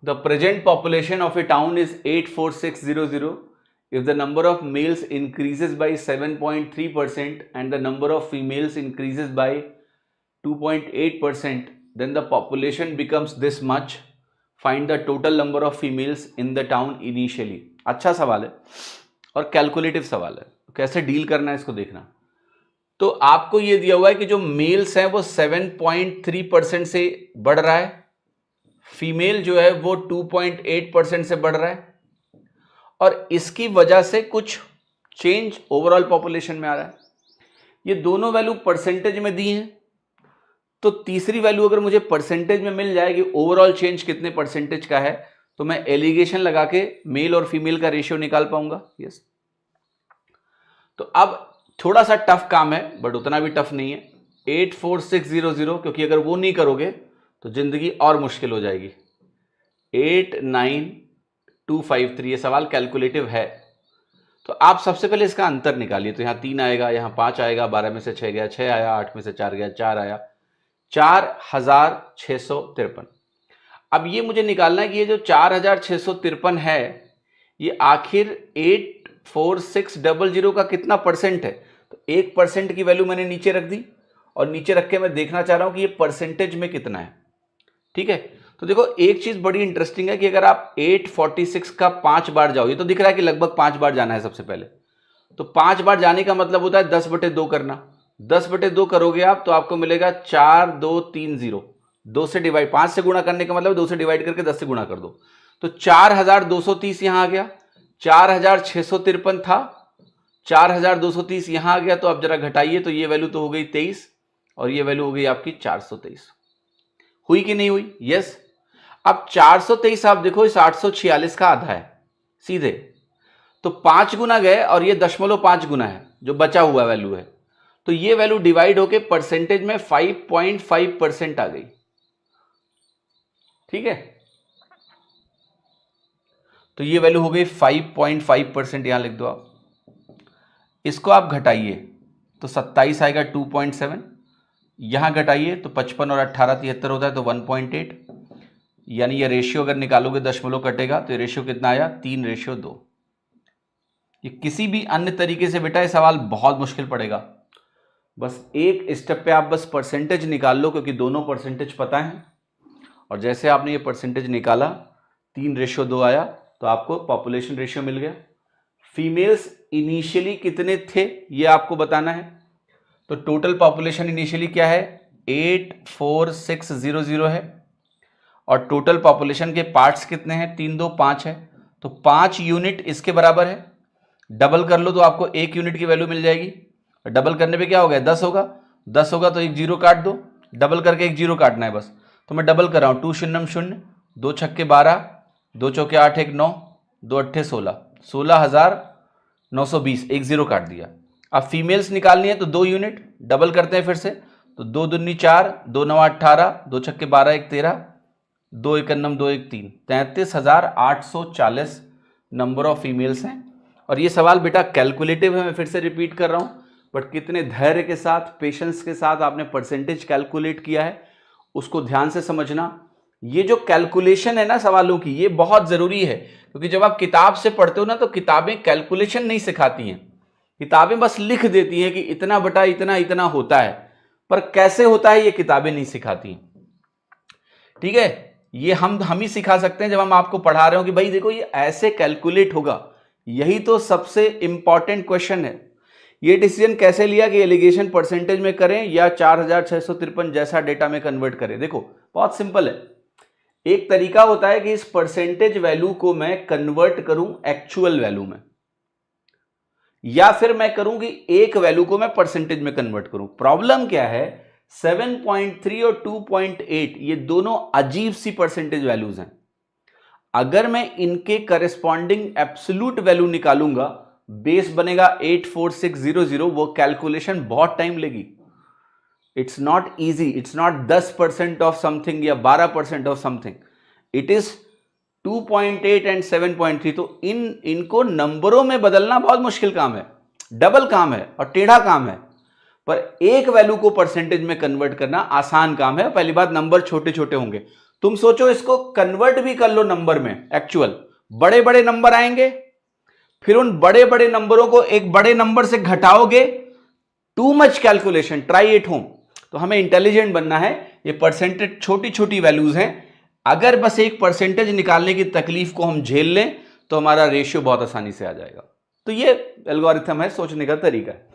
The present population of a town is 84600. If the number of males increases by 7.3% and the number of females increases by 2.8%, then the population becomes this much. Find the total number of females in the town initially. अच्छा सवाल है और calculative सवाल है, कैसे deal करना है इसको देखना। तो आपको ये दिया हुआ है कि जो मेल्स हैं वो 7.3% से बढ़ रहा है, फीमेल जो है वो 2.8% से बढ़ रहा है, और इसकी वजह से कुछ चेंज ओवरऑल पॉपुलेशन में आ रहा है। ये दोनों वैल्यू परसेंटेज में दी हैं, तो तीसरी वैल्यू अगर मुझे परसेंटेज में मिल जाए कि ओवरऑल चेंज कितने परसेंटेज का है, तो मैं एलिगेशन लगा के मेल और फीमेल का रेशियो निकाल पाऊंगा। यस, तो अब थोड़ा सा टफ काम है बट उतना भी टफ नहीं है। 84600, क्योंकि अगर वो नहीं करोगे तो जिंदगी और मुश्किल हो जाएगी। 89253, ये सवाल कैलकुलेटिव है। तो आप सबसे पहले इसका अंतर निकालिए। तो यहाँ 3 आएगा, यहाँ 5 आएगा, 12 में से 6 गया, 6 आया, 8 में से 4 गया, 4 आया, 4653। अब ये मुझे निकालना है कि ये जो 4653 है ये आखिर 84600 का कितना परसेंट है। तो 1% की वैल्यू मैंने नीचे रख दी और नीचे रख के मैं देखना चाह रहा हूं कि ये परसेंटेज में कितना है। ठीक है, तो देखो एक चीज बड़ी इंटरेस्टिंग है कि अगर आप 846 का 5 बार जाओ, ये तो दिख रहा है कि लगभग 5 बार जाना है सबसे पहले, तो 5 बार जाने का मतलब होता है 10/2 करना। 10/2 करोगे आप तो आपको मिलेगा 4230। 2 से डिवाइड, 5 से गुणा करने का मतलब 2 से डिवाइड करके 10 से गुणा कर दो, तो 4230 यहां आ गया। 4653 था, 4230 यहां आ गया। तो आप जरा घटाइए, तो ये वैल्यू तो हो गई 23 और ये वैल्यू हो गई आपकी 423। हुई कि नहीं हुई? यस। अब 423 आप देखो इस 846 का आधा है सीधे, तो 5 गुना गए और ये 0.5 गुना है जो बचा हुआ वैल्यू है, तो ये वैल्यू डिवाइड होके परसेंटेज में 5.5% आ गई। ठीक है, तो ये वैल्यू हो गई 5.5%। यहां लिख दो आप, इसको आप घटाइए तो 27 आएगा 2.7, यहां घटाइए तो 55 और 18 73 होता है तो 1.8, यानी ये रेशियो अगर निकालोगे दशमलव कटेगा तो ये रेशियो कितना आया 3:2। ये किसी भी अन्य तरीके से बेटा ये सवाल बहुत मुश्किल पड़ेगा। बस एक स्टेप पे आप बस परसेंटेज निकाल लो, क्योंकि दोनों परसेंटेज पता है, और जैसे आपने ये परसेंटेज निकाला 3:2 आया तो आपको पॉपुलेशन रेशियो मिल गया। फीमेल्स इनिशियली कितने थे ये आपको बताना है, तो टोटल पॉपुलेशन इनिशियली क्या है 84600 है, और टोटल पॉपुलेशन के पार्ट्स कितने हैं 3 2 5 है, तो 5 यूनिट इसके बराबर है। डबल कर लो तो आपको 1 यूनिट की वैल्यू मिल जाएगी, और डबल करने पे क्या हो गया 10 होगा। 10 होगा तो एक जीरो काट दो, डबल करके एक जीरो काटना है बस, तो मैं डबल कर रहा हूं 2 0 0, 2 छक्के 12, 2 चौके 8 1 9, 2 अट्ठे 16, 16,920, एक जीरो काट दिया। अब फीमेल्स निकालनी है तो 2 यूनिट, डबल करते हैं फिर से, तो 2 दूनी 4, 2 9 18, 2 छक्के 12 1 13, 2 1 9 2 1 3, 33,840 नंबर ऑफ फीमेल्स हैं। और ये सवाल बेटा कैलकुलेटिव है, मैं फिर से रिपीट कर रहा हूं, बट कितने धैर्य के साथ, पेशेंस के साथ आपने परसेंटेज कैलकुलेट किया है उसको ध्यान से समझना। ये जो कैलकुलेशन है ना सवालों की, ये बहुत जरूरी है, क्योंकि जब आप किताब से पढ़ते हो ना तो किताबें कैलकुलेशन नहीं सिखाती हैं, किताबें बस लिख देती हैं कि इतना बटा इतना इतना होता है, पर कैसे होता है ये किताबें नहीं सिखाती। ठीक है, ये हम ही सिखा सकते हैं जब हम आपको पढ़ा रहे हो कि भाई देखो ये ऐसे कैलकुलेट होगा। यही तो सबसे इंपॉर्टेंट क्वेश्चन है। ये डिसीजन कैसे लिया कि एलिगेशन परसेंटेज में करें या 4653 जैसा डेटा में कन्वर्ट करें। देखो बहुत सिंपल है, एक तरीका होता है कि इस परसेंटेज वैल्यू को मैं कन्वर्ट करूं एक्चुअल वैल्यू में, या फिर मैं करूं कि एक वैल्यू को मैं परसेंटेज में कन्वर्ट करूं। प्रॉब्लम क्या है 7.3 और 2.8 ये दोनों अजीब सी परसेंटेज वैल्यूज हैं। अगर मैं इनके करेस्पॉन्डिंग एब्सोल्यूट वैल्यू निकालूंगा, बेस बनेगा 84600, वो कैलकुलेशन बहुत टाइम लेगी। It's not easy, it's not 10% of something या 12% of something, it is 2.8 and 7.3। तो इनको नंबरों में बदलना बहुत मुश्किल काम है, डबल काम है और टेढ़ा काम है, पर एक वैल्यू को परसेंटेज में कन्वर्ट करना आसान काम है। पहली बात नंबर छोटे छोटे होंगे, तुम सोचो इसको कन्वर्ट भी कर लो नंबर में, एक्चुअल बड़े बड़े नंबर आएंगे, फिर उन बड़े बड़े नंबरों को एक बड़े नंबर से घटाओगे, too much calculation, try it home. तो हमें इंटेलिजेंट बनना है, ये परसेंटेज छोटी छोटी वैल्यूज हैं, अगर बस एक परसेंटेज निकालने की तकलीफ को हम झेल लें तो हमारा रेशियो बहुत आसानी से आ जाएगा। तो ये एल्गोरिथम है, सोचने का तरीका है।